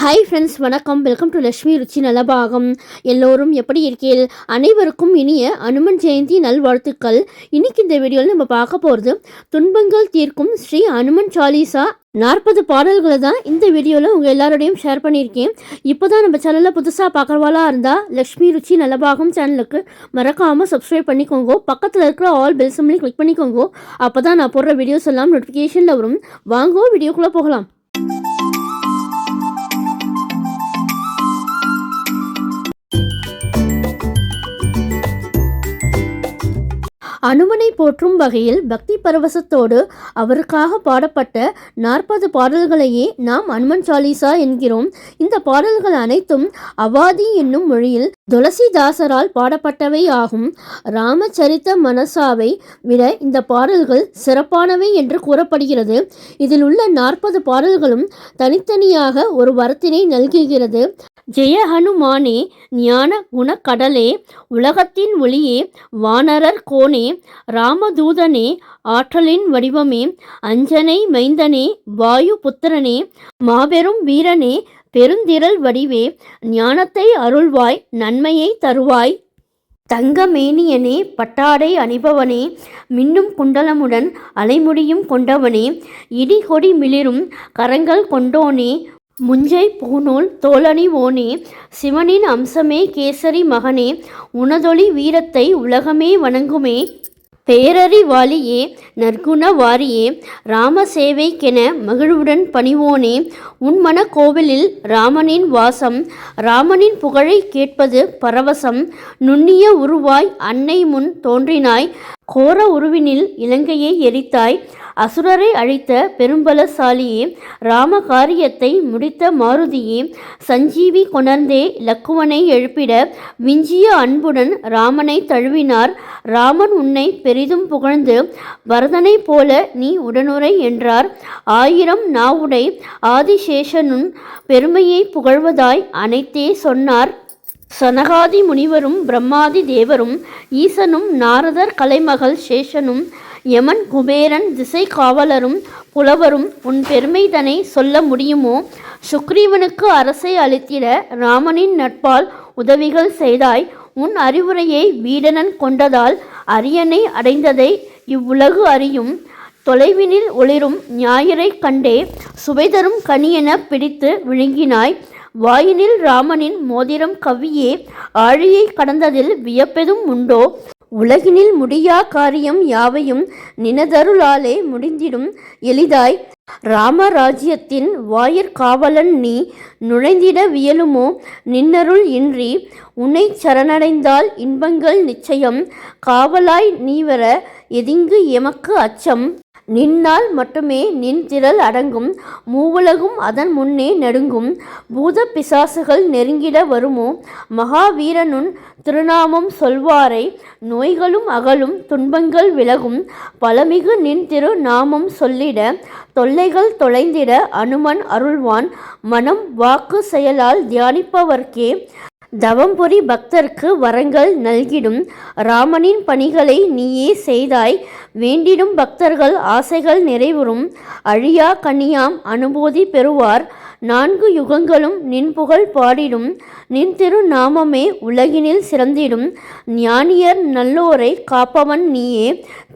Hi friends, வணக்கம். Welcome to Lakshmi ருச்சி நலபாகம். எல்லோரும் எப்படி இருக்கீர்கள்? அனைவருக்கும் இனிய அனுமன் ஜெயந்தி நல்வாழ்த்துக்கள். இன்னைக்கு இந்த வீடியோவில் நம்ம பார்க்க போகிறது துன்பங்கள் தீர்க்கும் ஸ்ரீ அனுமன் சாலிசா 40 பாடல்களை தான் இந்த வீடியோவில் உங்கள் எல்லாரோடையும் ஷேர் பண்ணியிருக்கேன். இப்போ தான் நம்ம சேனலில் புதுசாக பார்க்குறவாளாக இருந்தால் லக்ஷ்மி ருச்சி நலபாகம் சேனலுக்கு மறக்காமல் சப்ஸ்கிரைப் பண்ணிக்கோங்க. பக்கத்தில் இருக்கிற ஆல் பெல் சிம்லையும் கிளிக் பண்ணிக்கோங்க. அப்போ தான் நான் போடுற வீடியோஸ் எல்லாம் நோட்டிஃபிகேஷனில் வரும். வாங்கோ வீடியோக்குள்ளே போகலாம். அனுமனை போற்றும் வகையில் பக்தி பரவசத்தோடு அவருக்காக பாடப்பட்ட 40 பாடல்களையே நாம் அனுமன் சாலிசா என்கிறோம். இந்த பாடல்கள் அனைத்தும் அவாதி என்னும் மொழியில் துளசிதாசரால் பாடப்பட்டவை ஆகும். ராமச்சரித்த மனசாவை விட இந்த பாடல்கள் சிறப்பானவை என்று கூறப்படுகிறது. இதில் உள்ள 40 பாடல்களும் தனித்தனியாக ஒரு வரத்தினை நல்குகிறது. ஜெய ஹனுமானே, ஞான குணக்கடலே, உலகத்தின் ஒளியே, வானரர் கோனே, ராமதூதனே, ஆற்றலின் வடிவமே, அஞ்சனை மைந்தனே, வாயு புத்திரனே, மாபெரும் வீரனே, பெருந்திரள் வடிவே, ஞானத்தை அருள்வாய், நன்மையை தருவாய், தங்கமேனியனே, பட்டாடை அணிபவனே, மின்னும் குண்டலமுடன் அலைமுடியும் கொண்டவனே, இடிகொடி மிளிரும் கரங்கள் கொண்டோனே, முஞ்சை பூநூல் தோளணிவோனே, சிவனின் அம்சமே, கேசரி மகனே, உனதொளி வீரத்தை உலகமே வணங்குமே, பேரறிவாளியே, நற்குண வாரியே, ராமசேவைக்கென மகிழ்வுடன் பணிவோனே, உன்மன கோவிலில் ராமனின் வாசம், ராமனின் புகழை கேட்பது பரவசம், நுண்ணிய உருவாய் அன்னை முன் தோன்றினாய், கோர உருவினில் இலங்கையை எரித்தாய், அசுரரை அழித்த பெரும்பலசாலியே, ராம காரியத்தை முடித்த மாருதியே, சஞ்சீவி கொணர்ந்தே லக்குவனை எழுப்பிட விஞ்சிய அன்புடன் ராமனை தழுவினார், ராமன் உன்னை பெரிதும் புகழ்ந்து பரதனை போல நீ உடனுரை என்றார், 1000 நாவுடை ஆதிசேஷனும் பெருமையை புகழ்வதாய் அனைத்தே சொன்னார், சனகாதி முனிவரும் பிரம்மாதி தேவரும் ஈசனும் நாரதர் கலைமகள் சேஷனும் யமன் குபேரன் திசை காவலரும் புலவரும் உன் பெருமைதனை சொல்ல முடியுமோ, சுக்ரீவனுக்கு அரசை அளித்திட ராமனின் நட்பால் உதவிகள் செய்தாய், உன் அறிவுரையை வீடனன் கொண்டதால் அரியணை அடைந்ததை இவ்வுலகு அறியும், தொலைவினில் ஒளிரும் ஞாயிறை கண்டே சுவைதரும் கனியென பிடித்து விழுங்கினாய், வாயினில் ராமனின் மோதிரம் கவ்வியே ஆழியை கடந்ததில் வியப்பெதும் உண்டோ, உலகினில் முடியா காரியம் யாவையும் நினதருளாலே முடிந்திடும் எளிதாய், ராமராஜ்யத்தின் வாயிற்காவலன் நீ, நுழைந்திட வியலுமோ நின்னருள் இன்றி, உன்னை சரணடைந்தால் இன்பங்கள் நிச்சயம், காவலாய் நீவர எதிங்கு எமக்கு அச்சம், நின்னால் மட்டுமே நின் திரள் அடங்கும், மூவுலகும் அதன் முன்னே நடுங்கும், பூத பிசாசுகள் நெருங்கிட வருமோ, மகாவீரனுன் திருநாமம் சொல்வாரை நோய்களும் அகலும் துன்பங்கள் விலகும், பலமிகு நின் திரு நாமம் சொல்லிட தொல்லைகள் தொலைந்திட அனுமன் அருள்வான், மனம் வாக்கு செயலால் தியானிப்பவர்க்கே தவம்புரி பக்தர்க்கு வரங்கள் நல்கிடும், ராமனின் பணிகளை நீயே செய்தாய், வேண்டிடும் பக்தர்கள் ஆசைகள் நிறைவுறும், அழியா கனியாம் அனுபூதி பெறுவார், 4 யுகங்களும் நின் புகழ் பாடிடும், நின் திரு நாமமே உலகினில் சிறந்திடும், ஞானியர் நல்லோரை காப்பவன் நீயே,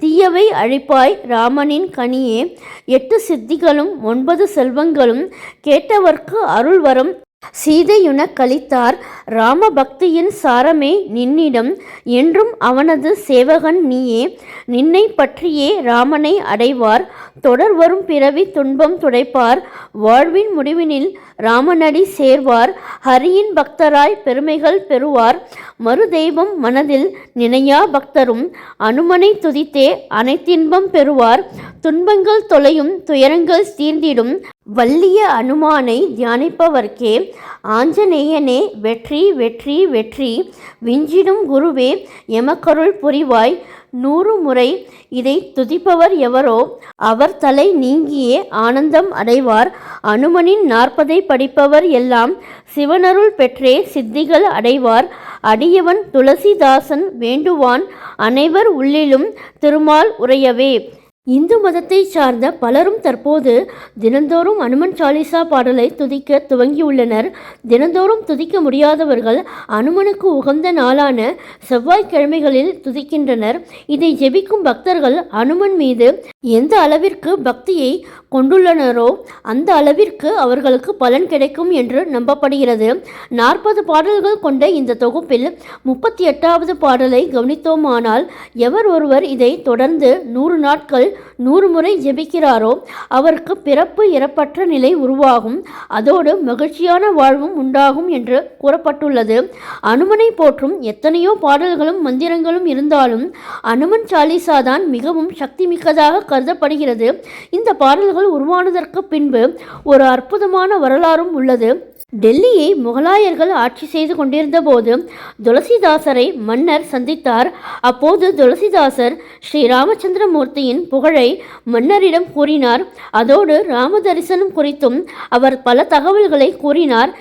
தீயவை அழிப்பாய் ராமனின் கனியே, 8 சித்திகளும் 9 செல்வங்களும் கேட்டவர்க்கு அருள்வரம் சீதையுன கழித்தார், ராம பக்தியின் சாரமே நின்னிடம், என்றும் அவனது சேவகன் நீயே, நின்னை பற்றியே ராமனை அடைவார், தொடர் வரும் பிறவி துன்பம் துடைப்பார், வாழ்வின் முடிவினில் ராமனடி சேர்வார், ஹரியின் பக்தராய் பெருமைகள் பெறுவார், மறு தெய்வம் மனதில் நினையா பக்தரும் அனுமனை துதித்தே அனைத்தின்பம் பெறுவார், துன்பங்கள் தொலையும் துயரங்கள் தீர்ந்திடும், வல்லிய அனுமானை தியானிப்பவர்க்கே ஆஞ்சநேயனே வெற்றி வெற்றி வெற்றி, விஞ்சிடும் குருவே எமக்கருள் புரிவாய், 100 முறை இதை துதிப்பவர் எவரோ அவர் தலை நீங்கியே ஆனந்தம் அடைவார், அனுமனின் 40 படிப்பவர் எல்லாம் சிவனருள் பெற்றே சித்திகள் அடைவார், அடியவன் துளசிதாசன் வேண்டுவான் அனைவர் உள்ளிலும் திருமால் உரையவே. இந்து மதத்தை சார்ந்த பலரும் தற்போது தினந்தோறும் அனுமன் சாலிசா பாடலை துதிக்க துவங்கியுள்ளனர். தினந்தோறும் துதிக்க முடியாதவர்கள் அனுமனுக்கு உகந்த நாளான செவ்வாய்க்கிழமைகளில் துதிக்கின்றனர். இதை ஜெபிக்கும் பக்தர்கள் அனுமன் மீது எந்த அளவிற்கு பக்தியை கொண்டுள்ளனரோ அந்த அளவிற்கு அவர்களுக்கு பலன் கிடைக்கும் என்று நம்பப்படுகிறது. 40 பாடல்கள் கொண்ட இந்த தொகுப்பில் 38வது பாடலை கவனித்தோமானால், எவர் ஒருவர் இதை தொடர்ந்து 100 நாட்கள் 100 முறை ஜெபிக்கிறாரோ அவருக்கு பிறப்பு இறப்பற்ற நிலை உருவாகும், அதோடு மகிழ்ச்சியான வாழ்வும் உண்டாகும் என்று கூறப்பட்டுள்ளது. அனுமனை போற்றும் எத்தனையோ பாடல்களும் மந்திரங்களும் இருந்தாலும் அனுமன் சாலிசா தான் மிகவும் சக்தி மிக்கதாக கருதப்படுகிறது. இந்த பாடல்கள் உருவானதற்கு பின்பு ஒரு அற்புதமான வரலாறும் உள்ளது. டெல்லியை முகலாயர்கள் ஆட்சி செய்து கொண்டிருந்த போது துளசிதாசரை மன்னர் சந்தித்தார். அப்போது துளசிதாசர் ஸ்ரீ ராமச்சந்திரமூர்த்தியின் புகழை மன்னரிடம் கூறினார். அதோடு ராம தரிசனம் குறித்தும் அவர் பல தகவல்களை கூறினார்.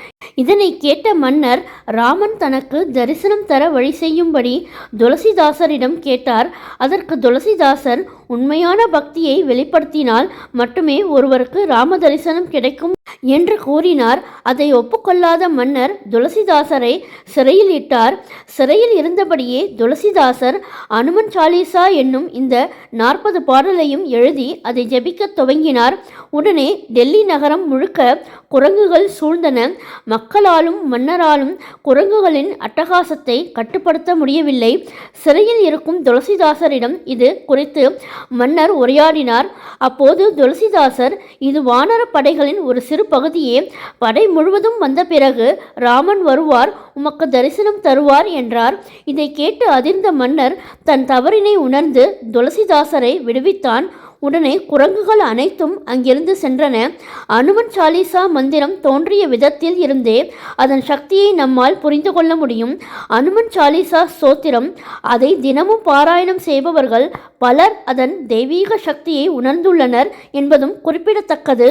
இதனை கேட்ட மன்னர் ராமன் தனக்கு தரிசனம் தர வழி செய்யும்படி துளசிதாசரிடம் கேட்டார். அதற்கு துளசிதாசர் உண்மையான பக்தியை வெளிப்படுத்தினால் மட்டுமே ஒருவருக்கு ராம தரிசனம் கிடைக்கும் என்று கூறினார். அதை ஒப்புக்கொள்ளாத மன்னர் துளசிதாசரை சிறையில் இட்டார். சிறையில் இருந்தபடியே துளசிதாசர் அனுமன் சாலிசா என்னும் இந்த 40 பாடலையும் எழுதி அதை ஜெபிக்க துவங்கினார். உடனே டெல்லி நகரம் முழுக்க குரங்குகள் சூழ்ந்தன. மக்களாலும் மன்னராலும் குரங்குகளின் அட்டகாசத்தை கட்டுப்படுத்த முடியவில்லை. சிறையில் இருக்கும் துளசிதாசரிடம் இது குறித்து மன்னர் உரையாடினார். அப்போது துளசிதாசர், இது வானர படைகளின் ஒரு சிறு பகுதியே, படை முழுவதும் வந்த பிறகு ராமன் வருவார், உமக்கு தரிசனம் தருவார் என்றார். இதை கேட்டு அதிர்ந்த மன்னர் தன் தவறினை உணர்ந்து துளசிதாசரை விடுவித்தான். உடனே குரங்குகள் அனைத்தும் அங்கிருந்து சென்றன. அனுமன் சாலிசா மந்திரம் தோன்றிய விதத்தில் இருந்தே அதன் சக்தியை நம்மால் புரிந்து கொள்ள முடியும். அனுமன் சாலிசா ஸ்தோத்திரம், அதை தினமும் பாராயணம் செய்பவர்கள் பலர் அதன் தெய்வீக சக்தியை உணர்ந்துள்ளனர் என்பதும் குறிப்பிடத்தக்கது.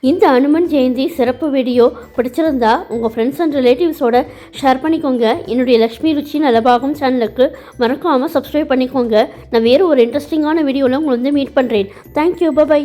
இந்த அனுமன் ஜெயந்தி சிறப்பு வீடியோ பிடிச்சிருந்தா உங்கள் ஃப்ரெண்ட்ஸ் அண்ட் ரிலேட்டிவ்ஸோட ஷேர் பண்ணிக்கோங்க. என்னுடைய லக்ஷ்மி ருச்சி நலபாகம் சேனலுக்கு மறக்காமல் சப்ஸ்கிரைப் பண்ணிக்கோங்க. நான் வேறு ஒரு இன்ட்ரெஸ்டிங்கான வீடியோவில் உங்களை மீட் பண்ணுறேன். Thank you, by.